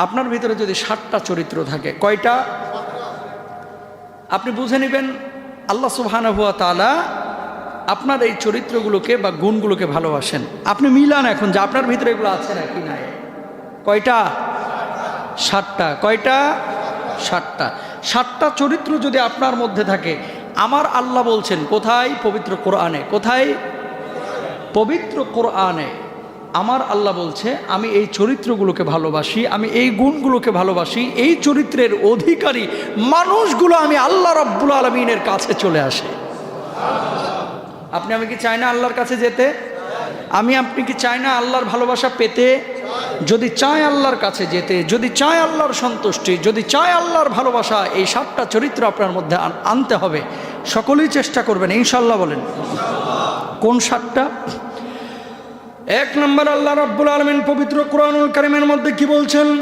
আপনার ভিতরে যদি 7টা চরিত্র থাকে, কয়টা? আপনি বুঝে নেবেন আল্লাহ সুবহানাহু ওয়া তাআলা আপনার এই চরিত্রগুলোকে বা গুণগুলোকে ভালোবাসেন। আপনি মিলান এখন যে আপনার ভিতরে এগুলো আছে নাকি নাই। কয়টা? 7টা। কয়টা? 7টা। 7টা চরিত্র যদি আপনার মধ্যে থাকে, আমার আল্লাহ বলছেন কোথায়? পবিত্র কোরআনে। কোথায়? পবিত্র কোরআনে আমার আল্লাহ বলছে আমি এই চরিত্রগুলোকে ভালোবাসি, আমি এই গুণগুলোকে ভালোবাসি, এই চরিত্রের অধিকারী মানুষগুলো আমি আল্লাহ রাব্বুল আলামিনের কাছে চলে আসে। আমি কি চাই না আল্লাহর কাছে যেতে? আপনি কি চাই না আল্লাহর ভালোবাসা পেতে? যদি চায় আল্লাহর কাছে যেতে, যদি চায় আল্লাহর সন্তুষ্টি, যদি চায় আল্লাহর ভালোবাসা, এই 7টা চরিত্র আপনার মধ্যে আনতে হবে। সকলেই চেষ্টা করবেন ইনশাআল্লাহ। বলেন কোন 7টা? 1 নম্বর, আল্লাহ রাব্বুল আলামিন পবিত্র কোরআনুল কারীমের মধ্যে কি বলছেন?